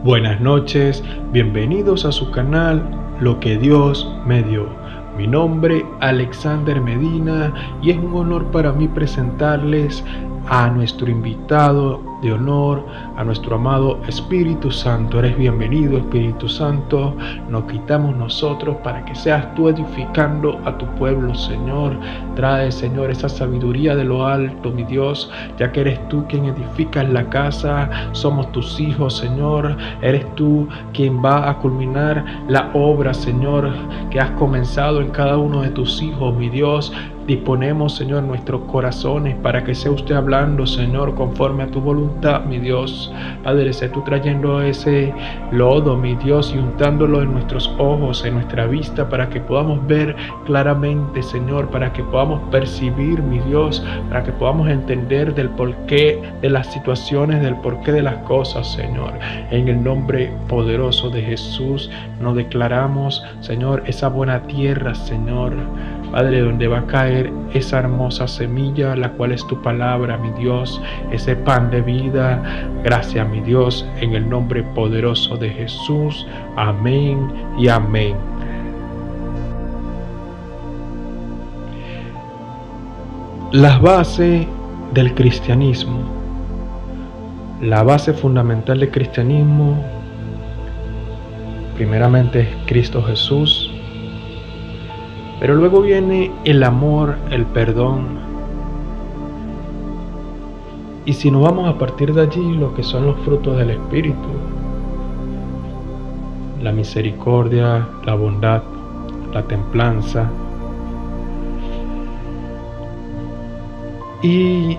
Buenas noches, bienvenidos a su canal Lo que Dios me dio. Mi nombre Alexander Medina y es un honor para mí presentarles a nuestro invitado de honor, a nuestro amado Espíritu Santo. Eres bienvenido, Espíritu Santo. Nos quitamos nosotros para que seas tú edificando a tu pueblo, Señor. Trae, Señor, esa sabiduría de lo alto, mi Dios, ya que eres tú quien edificas la casa. Somos tus hijos, Señor. Eres tú quien va a culminar la obra, Señor, que has comenzado en cada uno de tus hijos, mi Dios. Disponemos, Señor, nuestros corazones para que sea usted hablando, Señor, conforme a tu voluntad, mi Dios. Padre, sé tú trayendo ese lodo, mi Dios, y untándolo en nuestros ojos, en nuestra vista, para que podamos ver claramente, Señor, para que podamos percibir, mi Dios, para que podamos entender del porqué de las situaciones, del porqué de las cosas, Señor. En el nombre poderoso de Jesús nos declaramos, Señor, esa buena tierra, Señor, Padre, donde va a caer esa hermosa semilla, la cual es tu palabra, mi Dios, ese pan de vida. Gracias, mi Dios, en el nombre poderoso de Jesús. Amén y amén. Las bases del cristianismo. La base fundamental del cristianismo, primeramente, es Cristo Jesús. Pero luego viene el amor, el perdón. Y si nos vamos a partir de allí, lo que son los frutos del Espíritu: la misericordia, la bondad, la templanza. Y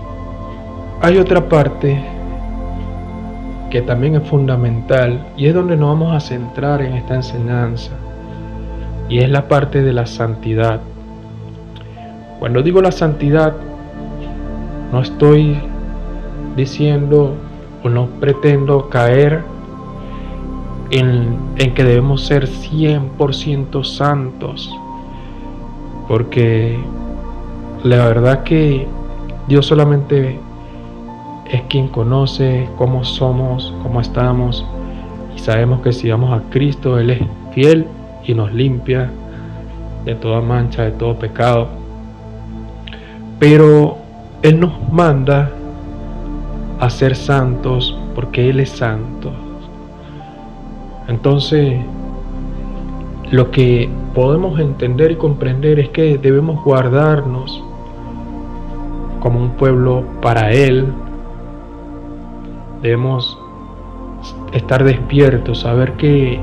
hay otra parte que también es fundamental y es donde nos vamos a centrar en esta enseñanza. Y es la parte de la santidad. Cuando digo la santidad, no estoy diciendo o no pretendo caer en que debemos ser 100% santos, porque la verdad que Dios solamente es quien conoce cómo somos, cómo estamos, y sabemos que si vamos a Cristo, Él es fiel y nos limpia de toda mancha, de todo pecado. Pero Él nos manda a ser santos porque Él es santo. Entonces, lo que podemos entender y comprender es que debemos guardarnos como un pueblo para Él. Debemos estar despiertos, saber que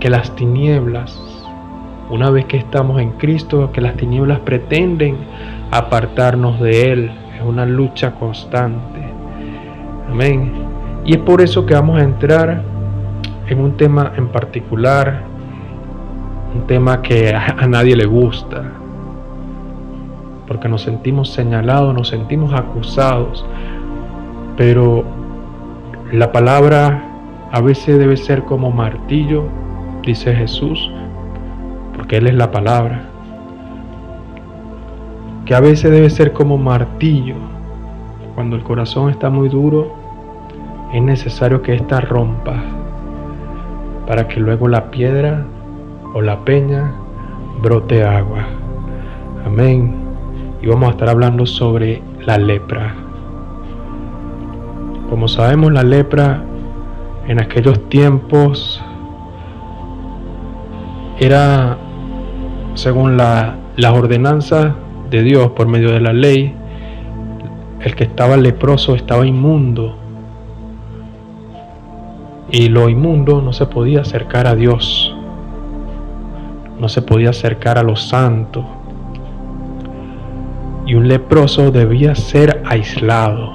las tinieblas, una vez que estamos en Cristo, que las tinieblas pretenden apartarnos de Él. Es una lucha constante. Amén. Y es por eso que vamos a entrar en un tema en particular, un tema que a nadie le gusta, porque nos sentimos señalados, nos sentimos acusados, pero la palabra a veces debe ser como martillo, dice Jesús, porque Él es la palabra. Que a veces debe ser como martillo. Cuando el corazón está muy duro, es necesario que ésta rompa, para que luego la piedra o la peña brote agua. Amén. Y vamos a estar hablando sobre la lepra. Como sabemos, la lepra en aquellos tiempos era, según las ordenanzas de Dios por medio de la ley, el que estaba leproso estaba inmundo, y lo inmundo no se podía acercar a Dios, no se podía acercar a los santos, y un leproso debía ser aislado.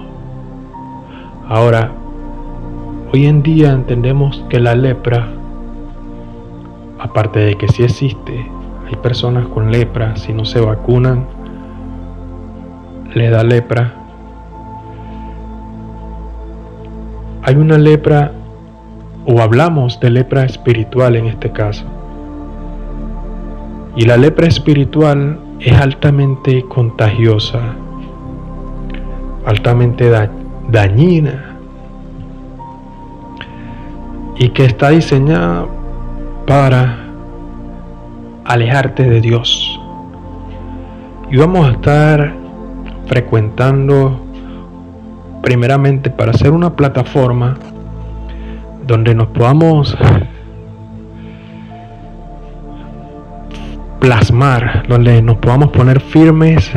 Ahora, hoy en día entendemos que la lepra, aparte de que sí existe, hay personas con lepra, si no se vacunan, les da lepra. Hay una lepra, o hablamos de lepra espiritual en este caso. Y la lepra espiritual es altamente contagiosa, altamente dañina. y que está diseñada para alejarte de Dios. Y vamos a estar frecuentando primeramente para hacer una plataforma donde nos podamos plasmar, donde nos podamos poner firmes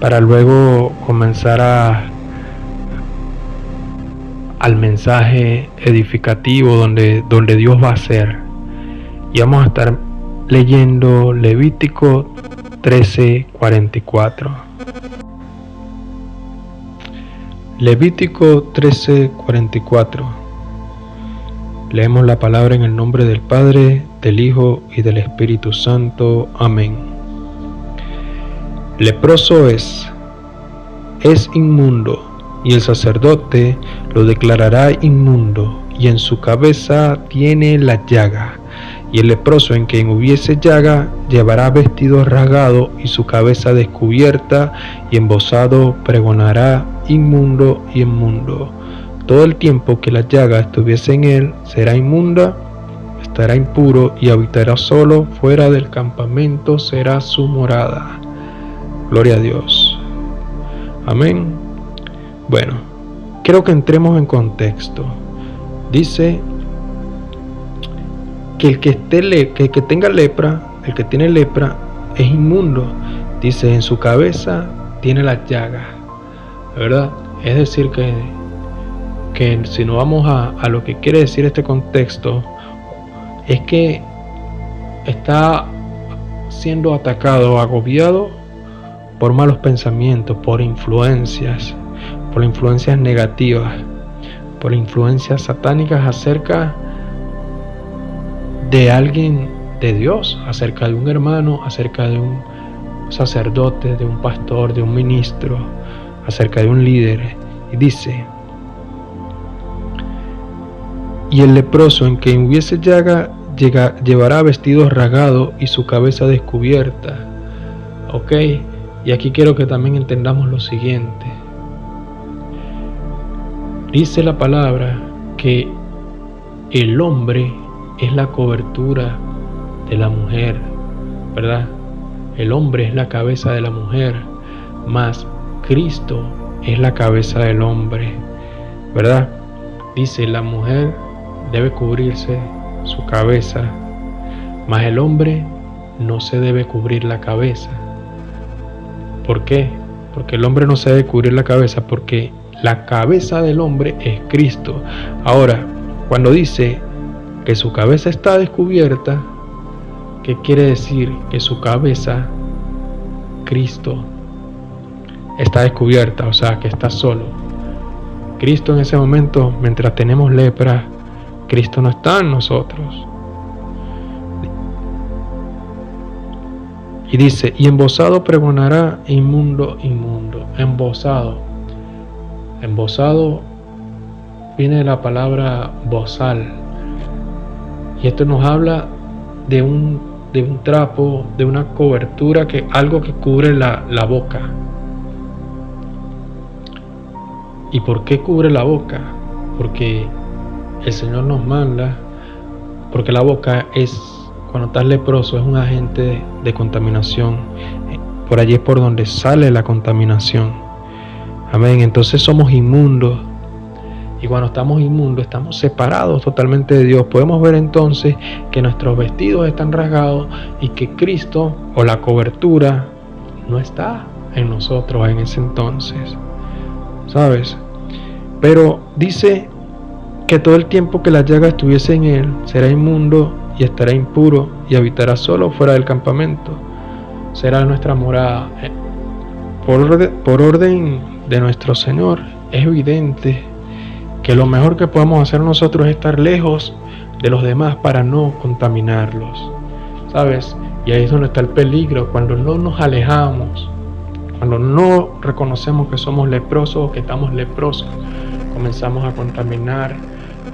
para luego comenzar al mensaje edificativo donde Dios va a ser. Y vamos a estar leyendo Levítico 13:44. Levítico 13:44. Leemos la palabra en el nombre del Padre, del Hijo y del Espíritu Santo. Amén. Leproso es inmundo, y el sacerdote lo declarará inmundo, y en su cabeza tiene la llaga. Y el leproso en quien hubiese llaga llevará vestido rasgado y su cabeza descubierta, y embozado pregonará: inmundo, inmundo. Todo el tiempo que la llaga estuviese en él será inmunda, estará impuro y habitará solo, fuera del campamento será su morada. Gloria a Dios. Amén. Bueno, quiero que entremos en contexto. Dice que el que tenga lepra, el que tiene lepra es inmundo. Dice, en su cabeza tiene las llagas, ¿verdad? Es decir que si no vamos a lo que quiere decir este contexto, es que está siendo atacado, agobiado por malos pensamientos, por influencias negativas, por influencias satánicas acerca de alguien de Dios, acerca de un hermano, acerca de un sacerdote, de un pastor, de un ministro, acerca de un líder. Y dice: y el leproso en quien hubiese llaga llevará vestidos rasgados y su cabeza descubierta. Ok, y aquí quiero que también entendamos lo siguiente. Dice la palabra que el hombre es la cobertura de la mujer, ¿verdad? El hombre es la cabeza de la mujer, mas Cristo es la cabeza del hombre, ¿verdad? Dice, la mujer debe cubrirse su cabeza, mas el hombre no se debe cubrir la cabeza. ¿Por qué? Porque el hombre no se debe cubrir la cabeza, porque la cabeza del hombre es Cristo. Ahora, cuando dice que su cabeza está descubierta, ¿qué quiere decir? Que su cabeza, Cristo, está descubierta, o sea, que está solo. Cristo en ese momento, mientras tenemos lepra, Cristo no está en nosotros. Y dice, y embozado pregonará: inmundo, inmundo. Embozado viene de la palabra bozal. Y esto nos habla de un trapo, de una cobertura, algo que cubre la boca. ¿Y por qué cubre la boca? Porque el Señor nos manda, porque la boca cuando estás leproso, es un agente de contaminación. Por allí es por donde sale la contaminación. Amén. Entonces somos inmundos. Y cuando estamos inmundos, estamos separados totalmente de Dios. Podemos ver entonces que nuestros vestidos están rasgados y que Cristo, o la cobertura, no está en nosotros en ese entonces. ¿Sabes? Pero dice que todo el tiempo que la llaga estuviese en él, será inmundo y estará impuro y habitará solo fuera del campamento. Será nuestra morada. Por orden de nuestro Señor, es evidente que lo mejor que podamos hacer nosotros es estar lejos de los demás para no contaminarlos, ¿sabes? Y ahí es donde está el peligro, cuando no nos alejamos, cuando no reconocemos que somos leprosos o que estamos leprosos, comenzamos a contaminar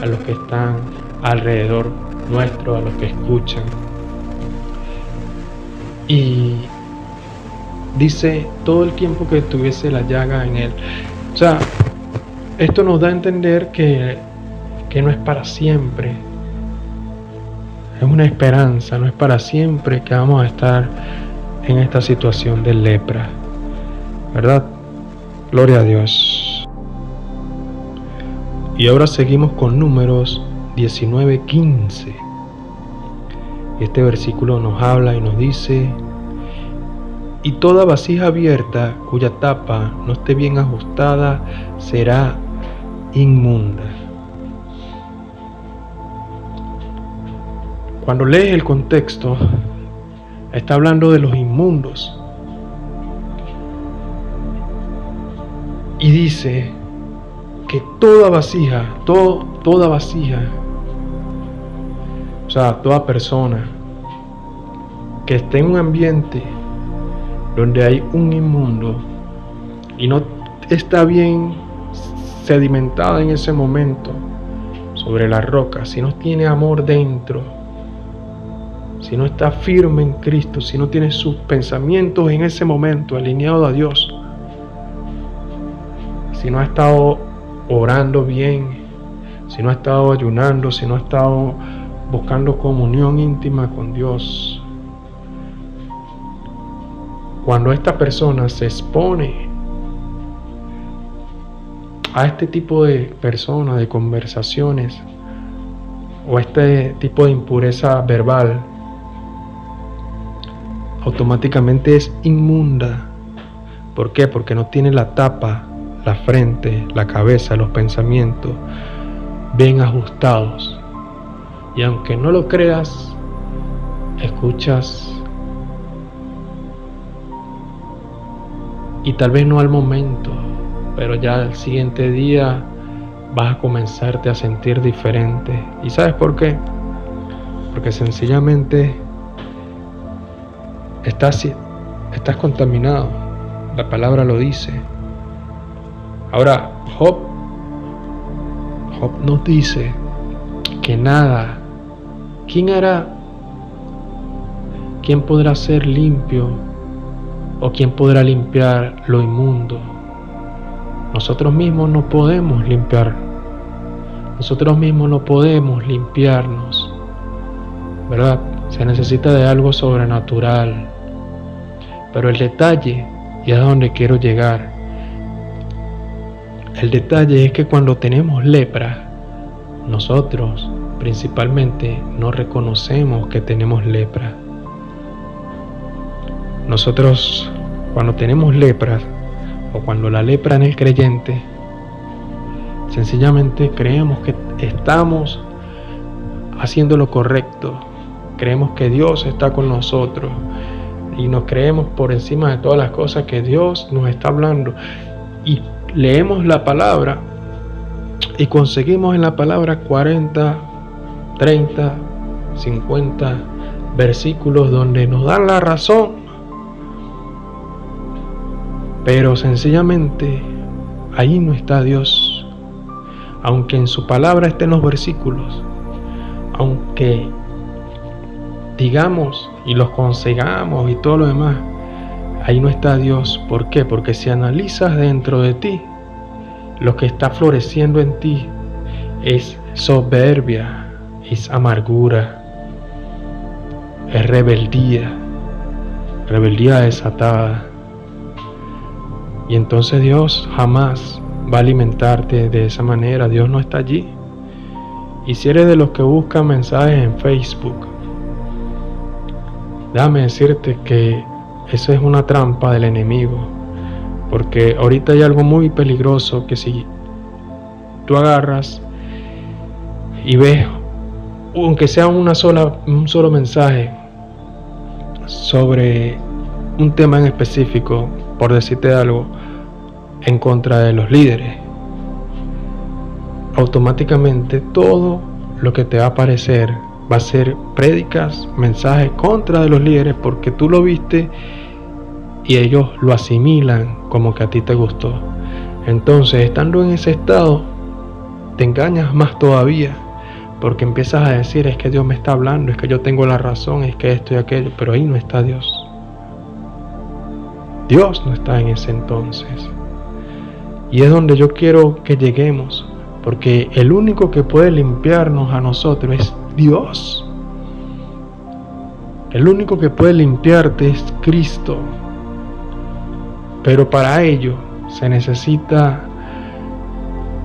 a los que están alrededor nuestro, a los que escuchan. Y dice, todo el tiempo que tuviese la llaga en él. O sea, esto nos da a entender que que no es para siempre. Es una esperanza, no es para siempre que vamos a estar en esta situación de lepra, ¿verdad? Gloria a Dios. Y ahora seguimos con Números 19:15. Y este versículo nos habla y nos dice: y toda vasija abierta cuya tapa no esté bien ajustada será inmunda. Cuando lees el contexto, está hablando de los inmundos. Y dice que toda vasija, toda vasija, o sea, toda persona que esté en un ambiente donde hay un inmundo y no está bien sedimentada en ese momento sobre la roca, si no tiene amor dentro, si no está firme en Cristo, si no tiene sus pensamientos en ese momento alineados a Dios, si no ha estado orando bien, si no ha estado ayunando, si no ha estado buscando comunión íntima con Dios, cuando esta persona se expone a este tipo de personas, de conversaciones, o este tipo de impureza verbal, automáticamente es inmunda. ¿Por qué? Porque no tiene la tapa, la frente, la cabeza, los pensamientos bien ajustados. Y aunque no lo creas, escuchas, y tal vez no al momento, pero ya al siguiente día vas a comenzarte a sentir diferente. ¿Y sabes por qué? Porque sencillamente estás contaminado. La palabra lo dice. Ahora, Job nos dice que nada, ¿quién hará? ¿Quién podrá ser limpio? ¿O quién podrá limpiar lo inmundo? Nosotros mismos no podemos limpiar. Nosotros mismos no podemos limpiarnos, ¿verdad? Se necesita de algo sobrenatural. Pero el detalle, y es a donde quiero llegar, el detalle es que cuando tenemos lepra, nosotros principalmente no reconocemos que tenemos lepra. Nosotros, cuando tenemos lepra, o cuando la lepra en el creyente, sencillamente creemos que estamos haciendo lo correcto, creemos que Dios está con nosotros y nos creemos por encima de todas las cosas que Dios nos está hablando, y leemos la palabra y conseguimos en la palabra 40, 30, 50 versículos donde nos dan la razón. Pero sencillamente ahí no está Dios. Aunque en su palabra estén los versículos, aunque digamos y los consigamos y todo lo demás, ahí no está Dios. ¿Por qué? Porque si analizas dentro de ti, lo que está floreciendo en ti es soberbia, es amargura, es rebeldía desatada. Y entonces Dios jamás va a alimentarte de esa manera. Dios no está allí. Y si eres de los que buscan mensajes en Facebook, déjame decirte que eso es una trampa del enemigo. Porque ahorita hay algo muy peligroso, que si tú agarras y ves, aunque sea un solo mensaje sobre un tema en específico, por decirte algo, en contra de los líderes, automáticamente todo lo que te va a aparecer va a ser prédicas, mensajes contra de los líderes, porque tú lo viste y ellos lo asimilan como que a ti te gustó. Entonces, estando en ese estado, te engañas más todavía, porque empiezas a decir: es que Dios me está hablando, es que yo tengo la razón, es que esto y aquello. Pero ahí no está Dios. Dios no está en ese entonces. Y es donde yo quiero que lleguemos, porque el único que puede limpiarnos a nosotros es Dios. El único que puede limpiarte es Cristo. Pero para ello se necesita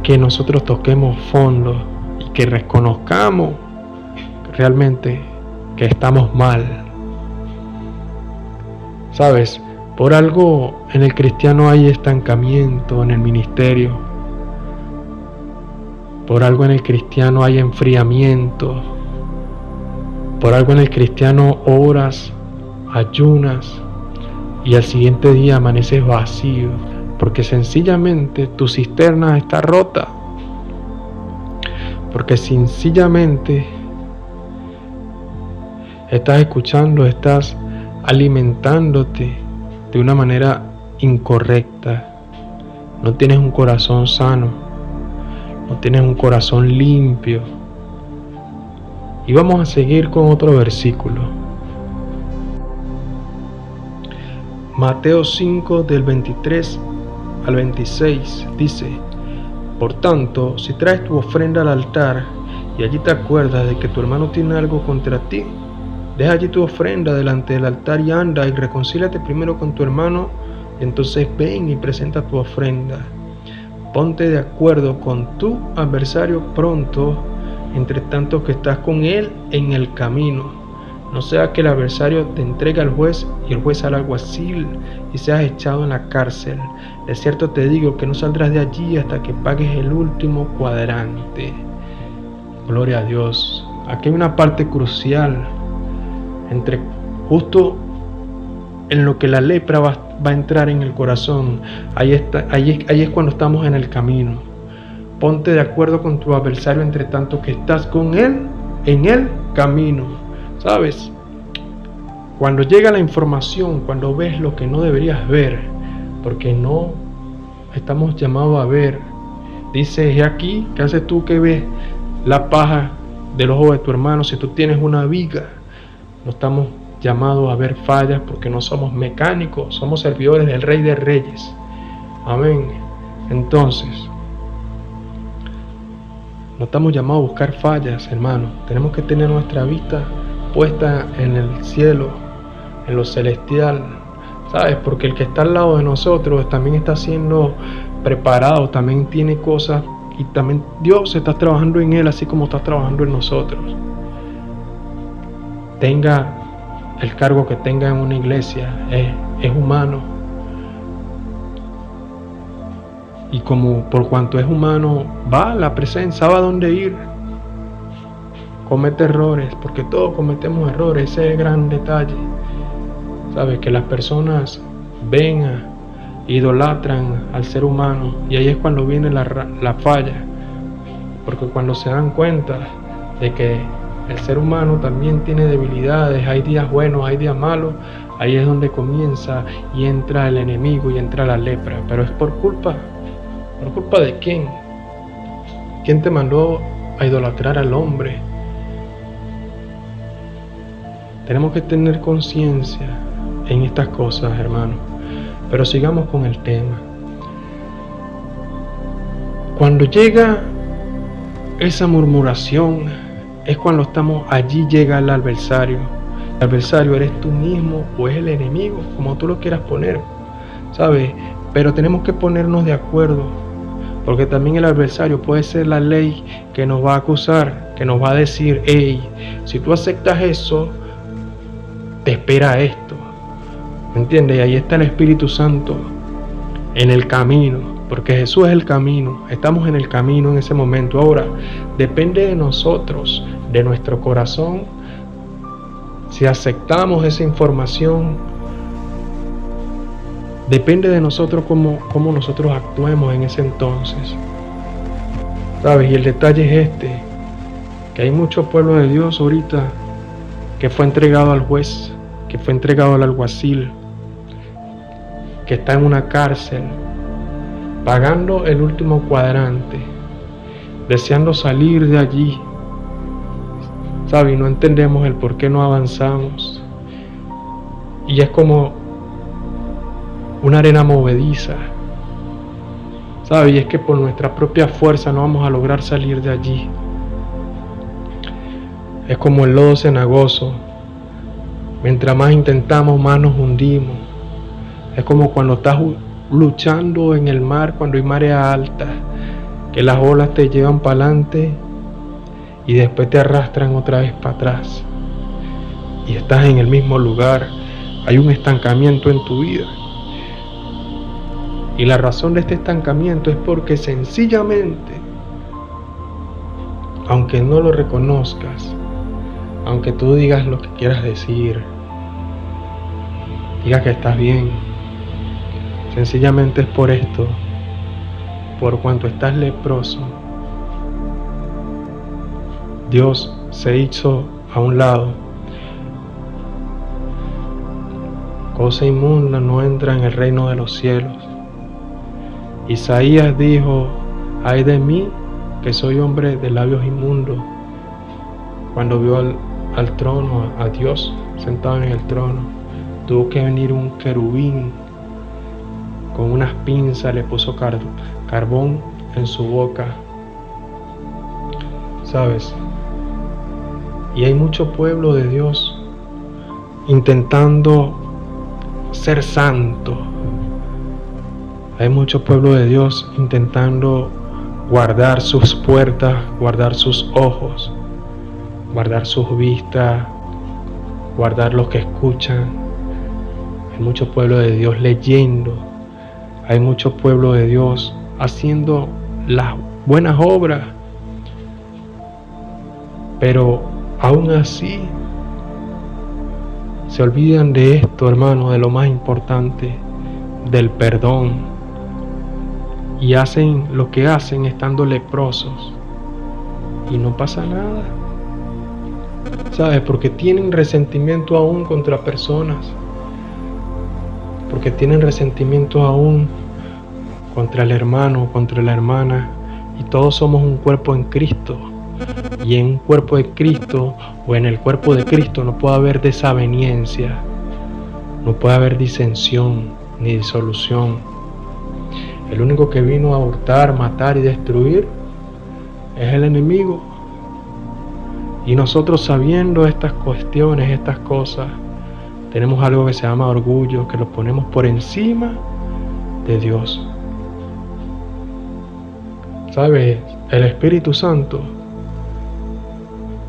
que nosotros toquemos fondo y que reconozcamos realmente que estamos mal. ¿Sabes? Por algo en el cristiano hay estancamiento en el ministerio. Por algo en el cristiano hay enfriamiento. Por algo en el cristiano oras, ayunas y al siguiente día amaneces vacío, porque sencillamente tu cisterna está rota. Porque sencillamente estás escuchando, estás alimentándote de una manera incorrecta. No tienes un corazón sano, no tienes un corazón limpio. Y vamos a seguir con otro versículo. Mateo 5 del 23 al 26 dice: por tanto, si traes tu ofrenda al altar y allí te acuerdas de que tu hermano tiene algo contra ti, deja allí tu ofrenda delante del altar y anda y reconcíliate primero con tu hermano, y entonces ven y presenta tu ofrenda. Ponte de acuerdo con tu adversario pronto, entre tanto que estás con él en el camino. No sea que el adversario te entregue al juez y el juez al alguacil y seas echado en la cárcel. De cierto te digo que no saldrás de allí hasta que pagues el último cuadrante. Gloria a Dios. Aquí hay una parte crucial entre justo en lo que la lepra va a entrar en el corazón. Ahí es cuando estamos en el camino. Ponte de acuerdo con tu adversario entre tanto que estás con él en el camino. ¿Sabes? Cuando llega la información, cuando ves lo que no deberías ver, porque no estamos llamados a ver. Dice: he aquí, ¿qué haces tú que ves la paja del ojo de tu hermano si tú tienes una viga? No estamos llamados a ver fallas porque no somos mecánicos, somos servidores del Rey de Reyes. Amén. Entonces, no estamos llamados a buscar fallas, hermano. Tenemos que tener nuestra vista puesta en el cielo, en lo celestial, ¿sabes? Porque el que está al lado de nosotros también está siendo preparado, también tiene cosas, y también Dios está trabajando en él así como está trabajando en nosotros. Tenga el cargo que tenga en una iglesia, es humano. Y como por cuanto es humano, va a la presencia, sabe a dónde ir. Comete errores, porque todos cometemos errores. Ese es el gran detalle. Sabes, que las personas ven, idolatran al ser humano, y ahí es cuando viene la falla. Porque cuando se dan cuenta de que el ser humano también tiene debilidades, hay días buenos, hay días malos, ahí es donde comienza y entra el enemigo y entra la lepra. Pero es ¿por culpa de quién? ¿Quién te mandó a idolatrar al hombre? Tenemos que tener conciencia en estas cosas, hermano. Pero sigamos con el tema. Cuando llega esa murmuración, es cuando estamos allí, llega el adversario. El adversario eres tú mismo o es el enemigo, como tú lo quieras poner, ¿sabes? Pero tenemos que ponernos de acuerdo, porque también el adversario puede ser la ley que nos va a acusar, que nos va a decir: hey, si tú aceptas eso, te espera esto. ¿Me entiendes? Y ahí está el Espíritu Santo en el camino, porque Jesús es el camino. Estamos en el camino en ese momento. Ahora, depende de nosotros, de nuestro corazón, si aceptamos esa información. Depende de nosotros cómo nosotros actuemos en ese entonces. ¿Sabes? Y el detalle es este, que hay mucho pueblo de Dios ahorita que fue entregado al juez, que fue entregado al alguacil, que está en una cárcel, pagando el último cuadrante, deseando salir de allí. ¿Sabes? Y no entendemos el por qué no avanzamos. Y es como una arena movediza. ¿Sabes? Y es que por nuestra propia fuerza no vamos a lograr salir de allí. Es como el lodo cenagoso. Mientras más intentamos, más nos hundimos. Es como cuando estás luchando en el mar, cuando hay marea alta, que las olas te llevan para adelante y después te arrastran otra vez para atrás. Y estás en el mismo lugar. Hay un estancamiento en tu vida. Y la razón de este estancamiento es porque sencillamente, aunque no lo reconozcas, aunque tú digas lo que quieras decir, digas que estás bien, sencillamente es por esto, por cuanto estás leproso, Dios se hizo a un lado. Cosa inmunda no entra en el reino de los cielos. Isaías dijo: ay de mí, que soy hombre de labios inmundos, cuando vio al trono, a Dios sentado en el trono. Tuvo que venir un querubín con unas pinzas, le puso carbón en su boca, ¿sabes? Y hay mucho pueblo de Dios intentando ser santo. Hay mucho pueblo de Dios intentando guardar sus puertas, guardar sus ojos, guardar sus vistas, guardar lo que escuchan. Hay mucho pueblo de Dios leyendo. Hay mucho pueblo de Dios haciendo las buenas obras. Pero aún así se olvidan de esto, hermano, de lo más importante, del perdón. Y hacen lo que hacen estando leprosos. Y no pasa nada. ¿Sabes? Porque tienen resentimiento aún contra personas. Porque tienen resentimiento aún contra el hermano, contra la hermana. Y todos somos un cuerpo en Cristo. Y en un cuerpo de Cristo, o en el cuerpo de Cristo, no puede haber desaveniencia. No puede haber disensión ni disolución. El único que vino a hurtar, matar y destruir es el enemigo. Y nosotros, sabiendo estas cuestiones, estas cosas, tenemos algo que se llama orgullo, que lo ponemos por encima de Dios. ¿Sabes? El Espíritu Santo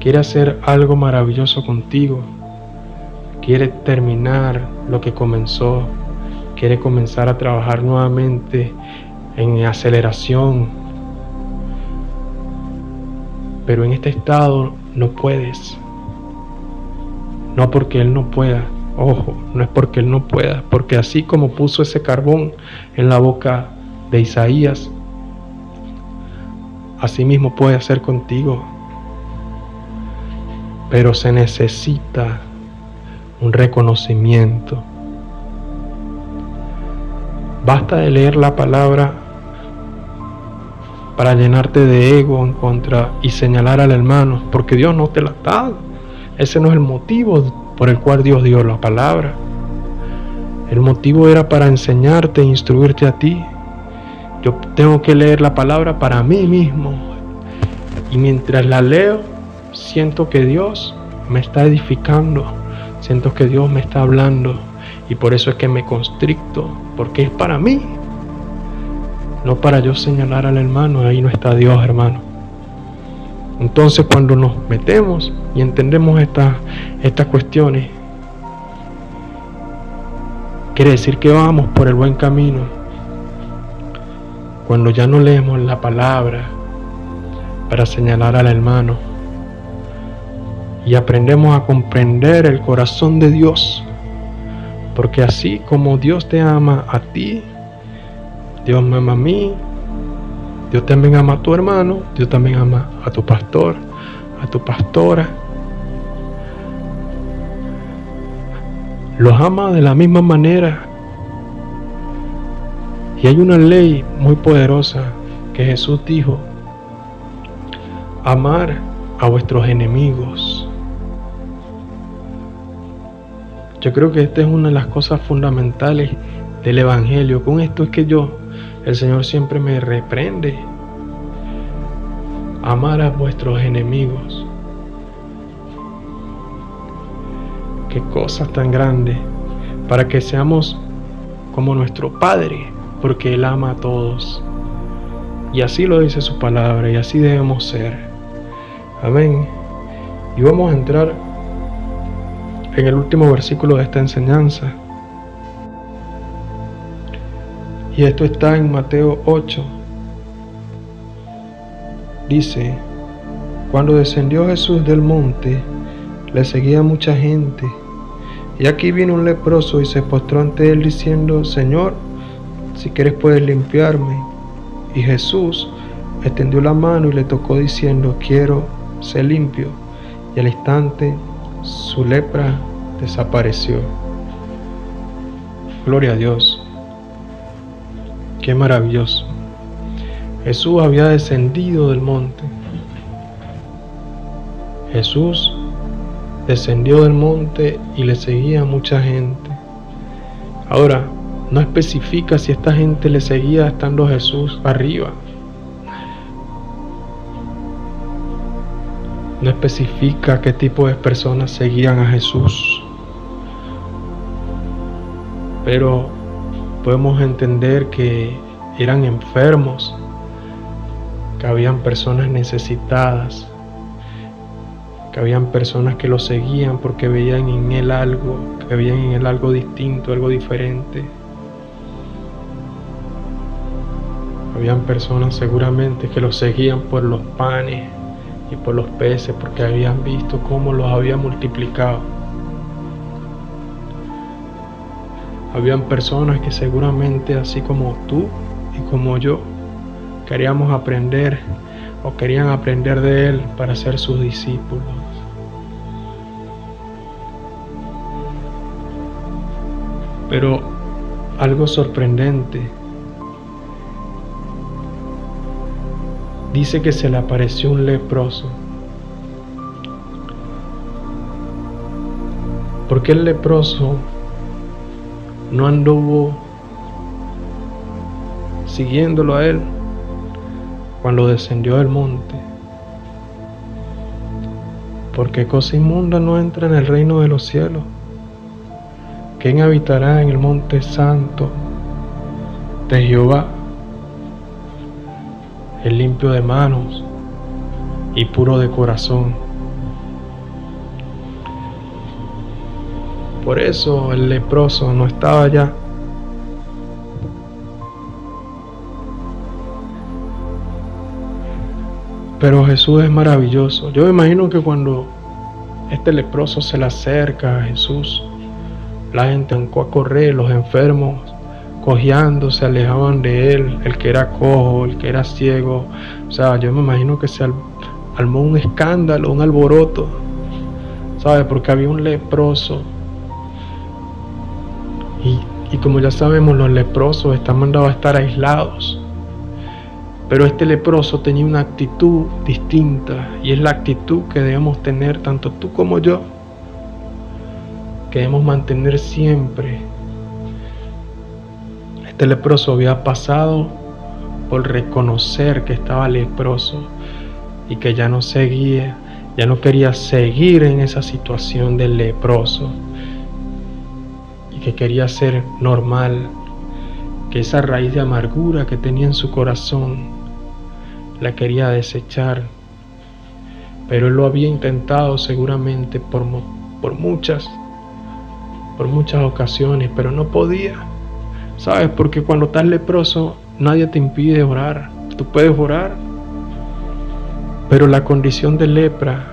quiere hacer algo maravilloso contigo. Quiere terminar lo que comenzó. Quiere comenzar a trabajar nuevamente en aceleración. Pero en este estado no puedes. No porque Él no pueda. Ojo, no es porque Él no pueda. Porque así como puso ese carbón en la boca de Isaías, así mismo puede hacer contigo. Pero se necesita un reconocimiento. Basta de leer la palabra para llenarte de ego en contra y señalar al hermano, porque Dios no te la ha dado. Ese no es el motivo por el cual Dios dio la palabra. El motivo era para enseñarte e instruirte a ti. Yo tengo que leer la palabra para mí mismo. Y mientras la leo, siento que Dios me está edificando. Siento que Dios me está hablando. Y por eso es que me constricto, porque es para mí, no para yo señalar al hermano. Ahí no está Dios, hermano. Entonces, cuando nos metemos y entendemos estas cuestiones, quiere decir que vamos por el buen camino. Cuando ya no leemos la palabra para señalar al hermano y aprendemos a comprender el corazón de Dios, porque así como Dios te ama a ti, Dios me ama a mí, Dios también ama a tu hermano, Dios también ama a tu pastor, a tu pastora. Los ama de la misma manera. Y hay una ley muy poderosa que Jesús dijo: amar a vuestros enemigos. Yo creo que esta es una de las cosas fundamentales del Evangelio. Con esto es que yo El Señor siempre me reprende. Amar a vuestros enemigos. Qué cosas tan grandes, para que seamos como nuestro Padre, porque Él ama a todos. Y así lo dice su palabra, y así debemos ser. Amén. Y vamos a entrar en el último versículo de esta enseñanza. Y esto está en Mateo 8. Dice: cuando descendió Jesús del monte, le seguía mucha gente. Y aquí vino un leproso y se postró ante él diciendo: Señor, si quieres puedes limpiarme. Y Jesús extendió la mano y le tocó diciendo: quiero, sé limpio. Y al instante su lepra desapareció. Gloria a Dios. Qué maravilloso. Jesús había descendido del monte. Jesús descendió del monte y le seguía mucha gente. Ahora, no especifica si esta gente le seguía estando Jesús arriba. No especifica qué tipo de personas seguían a Jesús. Pero podemos entender que eran enfermos, que habían personas necesitadas, que habían personas que lo seguían porque veían en él algo, que veían en él algo distinto, algo diferente. Habían personas seguramente que lo seguían por los panes y por los peces, porque habían visto cómo los había multiplicado. Habían personas que seguramente, así como tú y como yo, queríamos aprender o querían aprender de él para ser sus discípulos. Pero algo sorprendente, dice que se le apareció un leproso. ¿Por qué el leproso no anduvo siguiéndolo a él cuando descendió del monte? Porque cosa inmunda no entra en el reino de los cielos. ¿Quién habitará en el monte santo de Jehová? El limpio de manos y puro de corazón. Por eso el leproso no estaba allá. Pero Jesús es maravilloso. Yo me imagino que cuando este leproso se le acerca a Jesús, la gente arrancó a correr, los enfermos cojeando se alejaban de él, el que era cojo, el que era ciego. O sea, yo me imagino que se armó un escándalo, un alboroto, ¿sabes? Porque había un leproso. Y como ya sabemos, los leprosos están mandados a estar aislados. Pero este leproso tenía una actitud distinta, y es la actitud que debemos tener tanto tú como yo, que debemos mantener siempre. Este leproso había pasado por reconocer que estaba leproso y que ya no seguía, ya no quería seguir en esa situación del leproso, y que quería ser normal, que esa raíz de amargura que tenía en su corazón la quería desechar. Pero él lo había intentado seguramente por muchas ocasiones, pero no podía. ¿Sabes? Porque cuando estás leproso, nadie te impide orar. Tú puedes orar, pero la condición de lepra,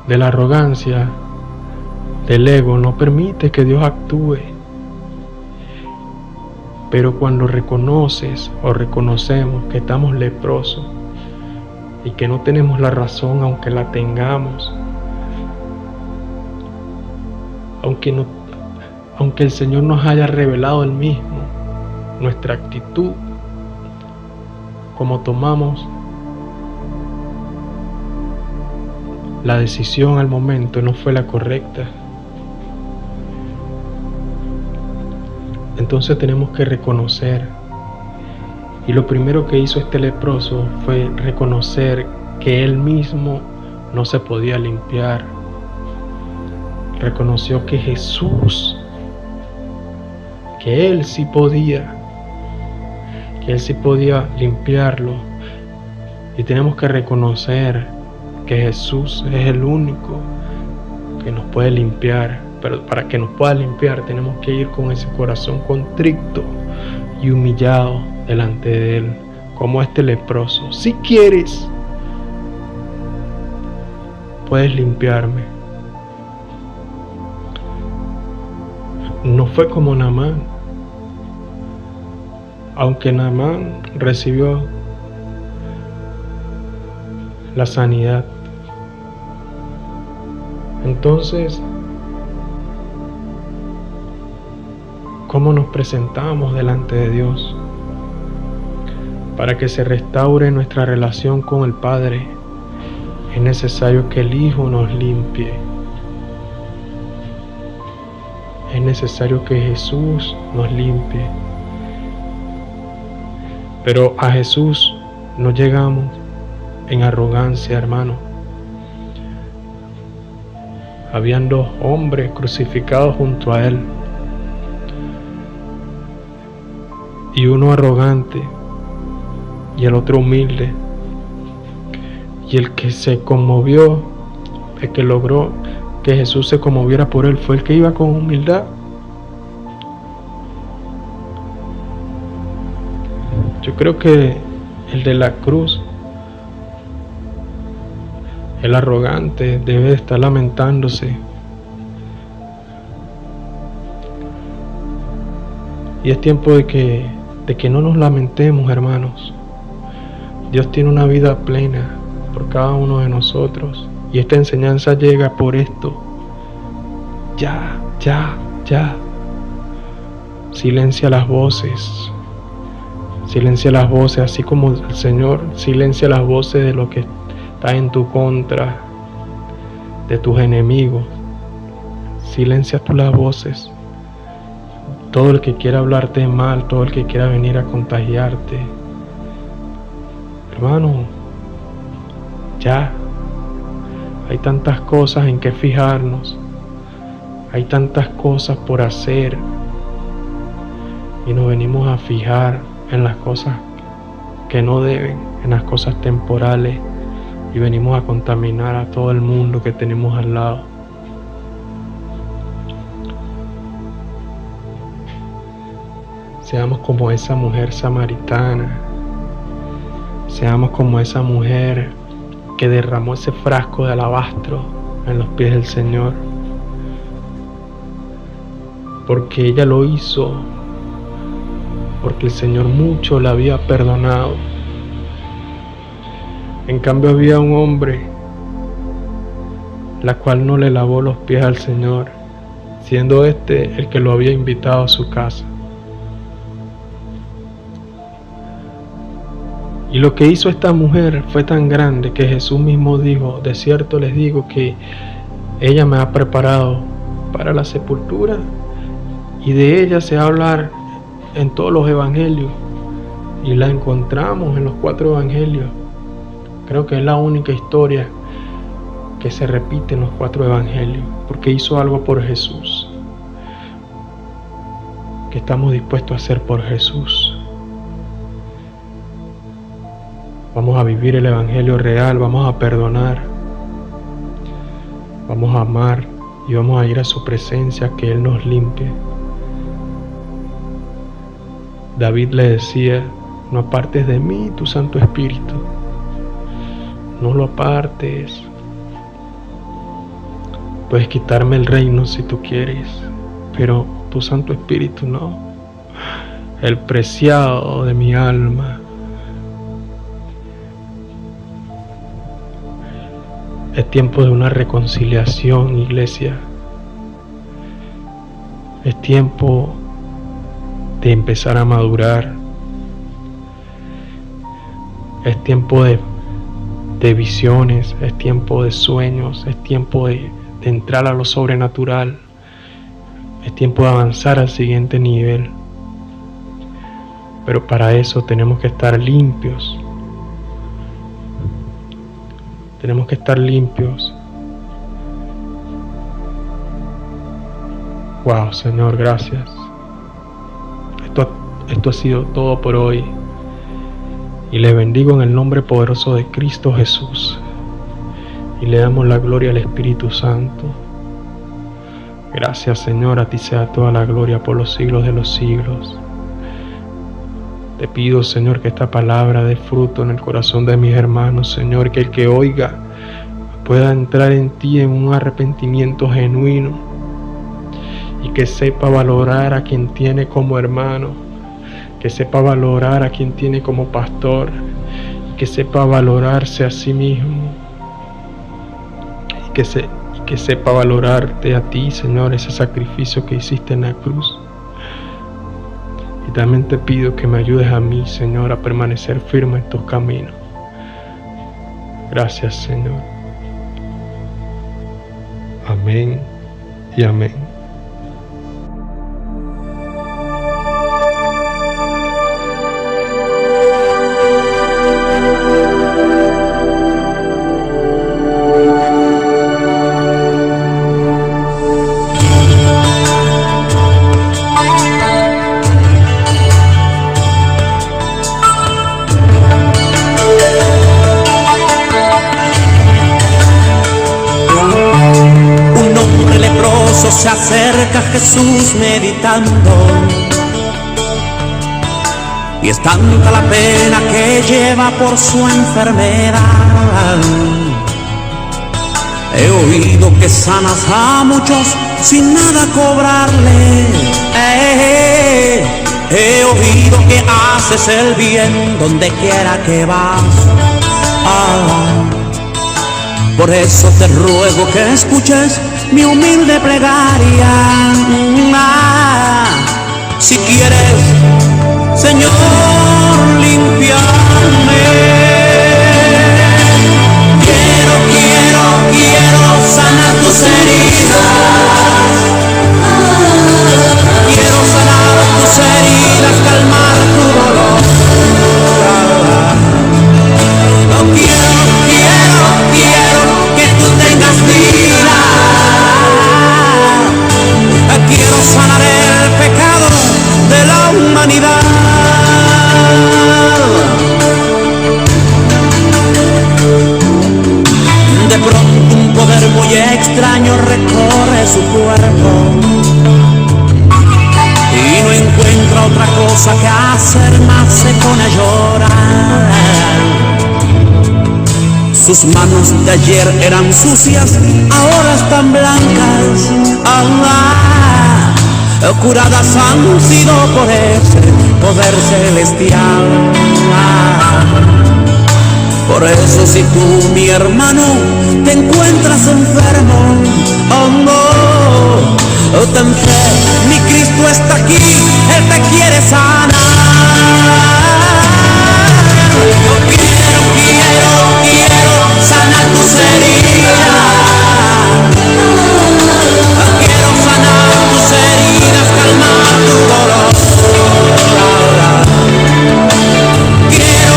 de la arrogancia, del ego, no permite que Dios actúe. Pero cuando reconoces o reconocemos que estamos leprosos y que no tenemos la razón, aunque la tengamos, aunque el Señor nos haya revelado el mismo, nuestra actitud, como tomamos la decisión al momento, no fue la correcta. Entonces tenemos que reconocer Y lo primero que hizo este leproso fue reconocer que él mismo no se podía limpiar. Reconoció que Jesús, que él sí podía limpiarlo. Y tenemos que reconocer que Jesús es el único que nos puede limpiar. Pero para que nos pueda limpiar tenemos que ir con ese corazón contrito y humillado delante de Él, como este leproso. Si quieres, puedes limpiarme. No fue como Naamán. Aunque Naamán recibió la sanidad, entonces, ¿cómo nos presentamos delante de Dios? Para que se restaure nuestra relación con el Padre, es necesario que el Hijo nos limpie. Es necesario que Jesús nos limpie. Pero a Jesús no llegamos en arrogancia, hermano. Habían 2 hombres crucificados junto a Él. Y uno arrogante y el otro humilde. Y el que se conmovió, el que logró que Jesús se conmoviera por él, fue el que iba con humildad. Yo creo que el de la cruz, el arrogante, debe estar lamentándose. Y es tiempo de que no nos lamentemos, hermanos. Dios tiene una vida plena por cada uno de nosotros. Y esta enseñanza llega por esto. Ya. Silencia las voces. Silencia las voces, así como el Señor silencia las voces de lo que está en tu contra, de tus enemigos. Silencia tú las voces. Todo el que quiera hablarte mal, todo el que quiera venir a contagiarte. Hermano, ya. Hay tantas cosas en que fijarnos. Hay tantas cosas por hacer. Y nos venimos a fijar en las cosas que no deben, en las cosas temporales, y venimos a contaminar a todo el mundo que tenemos al lado. Seamos como esa mujer samaritana. Seamos como esa mujer que derramó ese frasco de alabastro en los pies del Señor. Porque ella lo hizo porque el Señor mucho la había perdonado. En cambio había un hombre la cual no le lavó los pies al Señor, siendo este el que lo había invitado a su casa. Y lo que hizo esta mujer fue tan grande que Jesús mismo dijo: de cierto les digo que ella me ha preparado para la sepultura. Y de ella se va a hablar en todos los evangelios, y la encontramos en los 4 evangelios. Creo que es la única historia que se repite en los 4 evangelios, porque hizo algo por Jesús, que estamos dispuestos a hacer por Jesús. Vamos a vivir el evangelio real, vamos a perdonar, vamos a amar y vamos a ir a su presencia, que Él nos limpie. David le decía: no apartes de mí tu Santo Espíritu, no lo apartes. Puedes quitarme el reino si tú quieres, pero tu Santo Espíritu no, el preciado de mi alma. Es tiempo de una reconciliación, iglesia. Es tiempo de empezar a madurar. Es tiempo de visiones, es tiempo de sueños, es tiempo de entrar a lo sobrenatural. Es tiempo de avanzar al siguiente nivel. pero para eso tenemos que estar limpios. Tenemos que estar limpios. Wow, Señor, gracias. Esto ha sido todo por hoy. Y le bendigo en el nombre poderoso de Cristo Jesús. Y le damos la gloria al Espíritu Santo. Gracias, Señor, a ti sea toda la gloria por los siglos de los siglos. Te pido, Señor, que esta palabra dé fruto en el corazón de mis hermanos, Señor, que el que oiga pueda entrar en ti en un arrepentimiento genuino y que sepa valorar a quien tiene como hermano, que sepa valorar a quien tiene como pastor, que sepa valorarse a sí mismo y que sepa valorarte a ti, Señor, ese sacrificio que hiciste en la cruz. Y también te pido que me ayudes a mí, Señor, a permanecer firme en tus caminos. Gracias, Señor. Amén y amén. Se acerca a Jesús meditando, y es tanta la pena que lleva por su enfermedad. He oído que sanas a muchos sin nada cobrarle. He oído que haces el bien donde quiera que vas. Por eso te ruego que escuches mi humilde plegaria. Si quieres, Señor, limpiarme. Quiero sanar tus heridas. Quiero sanar tus heridas, calmar tu dolor. Quiero que tú tengas vida. Quiero sanar el pecado de la humanidad. De pronto un poder muy extraño recorre su cuerpo y no encuentra otra cosa que hacer más se pone a llorar. Sus manos de ayer eran sucias, ahora están blancas. Curadas han sido por ese poder celestial. Por eso si tú, mi hermano, te encuentras enfermo, ten fe, mi Cristo está aquí, Él te quiere sanar. Quiero sanar tus heridas. Quiero sanar tus heridas, calmar tu dolor. Quiero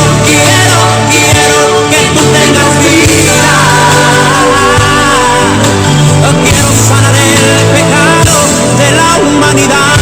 que tú tengas vida. Quiero sanar el pecado de la humanidad.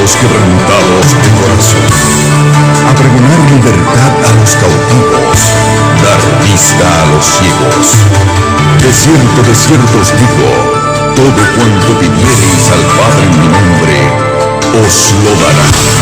los quebrantados de corazón, a pregonar libertad a los cautivos, dar vista a los ciegos. De cierto os digo, todo cuanto pidiereis al Padre en mi nombre, os lo dará.